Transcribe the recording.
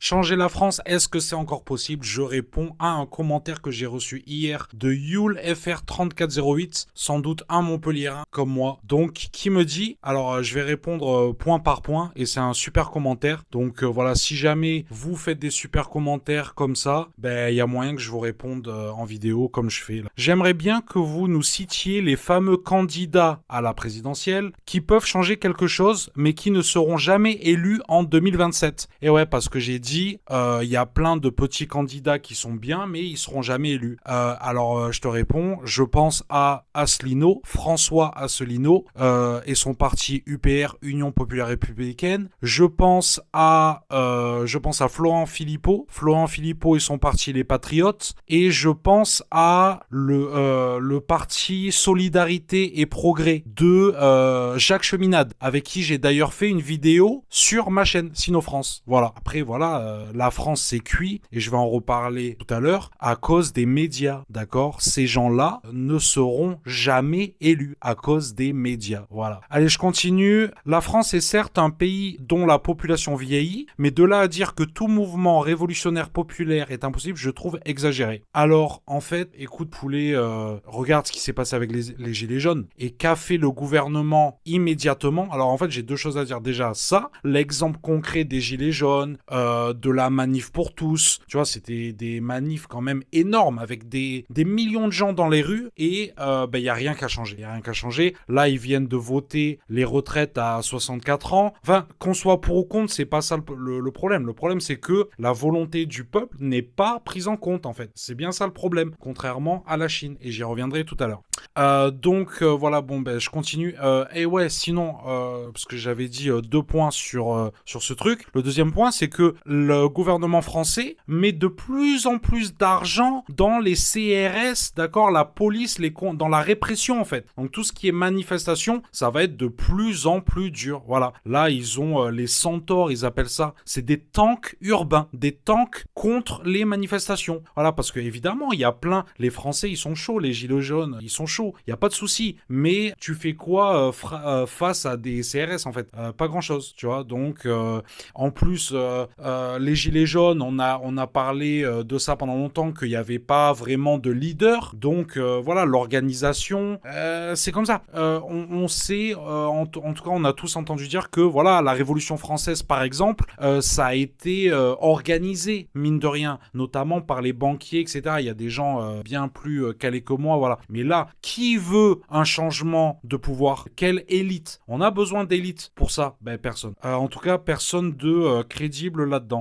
Changer la France, est-ce que c'est encore possible? Je réponds à un commentaire que j'ai reçu hier de YoulFR3408, sans doute un Montpellierin comme moi. Donc, qui me dit, alors je vais répondre point par point, et c'est un super commentaire. Donc voilà, si jamais vous faites des super commentaires comme ça, ben il y a moyen que je vous réponde en vidéo comme je fais là. J'aimerais bien que vous nous citiez les fameux candidats à la présidentielle qui peuvent changer quelque chose, mais qui ne seront jamais élus en 2027. Et ouais, parce que j'ai dit, il y a plein de petits candidats qui sont bien, mais ils seront jamais élus. Alors, je te réponds, je pense à Asselineau, François Asselineau, et son parti UPR, Union Populaire Républicaine. Je pense à Florent Philippot, et son parti Les Patriotes, et je pense à le parti Solidarité et Progrès de Jacques Cheminade, avec qui j'ai d'ailleurs fait une vidéo sur ma chaîne Sino-France. Voilà. Après, voilà, la France c'est cuit, et je vais en reparler tout à l'heure, à cause des médias, d'accord? Ces gens-là ne seront jamais élus à cause des médias. Voilà. Allez, je continue. La France est certes un pays dont la population vieillit, mais de là à dire que tout mouvement révolutionnaire populaire est impossible, je trouve exagéré. Alors, en fait, écoute poulet, regarde ce qui s'est passé avec les Gilets jaunes, et qu'a fait le gouvernement immédiatement. Alors en fait, j'ai deux choses à dire. Déjà, ça, l'exemple concret des Gilets jaunes, de la manif pour tous, tu vois, c'était des manifs quand même énormes, avec des millions de gens dans les rues, et il n'y a rien qu'à changer. Il n'y a rien qu'à changer. Là, ils viennent de voter les retraites à 64 ans. Enfin, qu'on soit pour ou contre, c'est pas ça le problème. Le problème, c'est que la volonté du peuple n'est pas prise en compte, en fait. C'est bien ça le problème, contrairement à la Chine, et j'y reviendrai tout à l'heure. Donc voilà, bon ben je continue. Et ouais, sinon, parce que j'avais dit 2 points sur ce truc. Le deuxième point, c'est que le gouvernement français met de plus en plus d'argent dans les CRS, d'accord, la police, dans la répression en fait. Donc tout ce qui est manifestation, ça va être de plus en plus dur. Voilà, là ils ont les centaures, ils appellent ça. C'est des tanks urbains, des tanks contre les manifestations. Voilà, parce que évidemment il y a plein. Les Français ils sont chauds, les gilets jaunes ils sont chauds. Il y a pas de souci. Mais tu fais quoi face à des CRS en fait? Pas grand chose, tu vois. Donc en plus les gilets jaunes, on a parlé de ça pendant longtemps, qu'il n'y avait pas vraiment de leader. Donc voilà, l'organisation, c'est comme ça. On sait, en tout cas, on a tous entendu dire que voilà, la Révolution française, par exemple, ça a été organisé, mine de rien, notamment par les banquiers, etc. Il y a des gens bien plus calés que moi, voilà. Mais là, qui veut un changement de pouvoir? Quelle élite? On a besoin d'élite pour ça? Ben personne. En tout cas, personne de crédible là-dedans.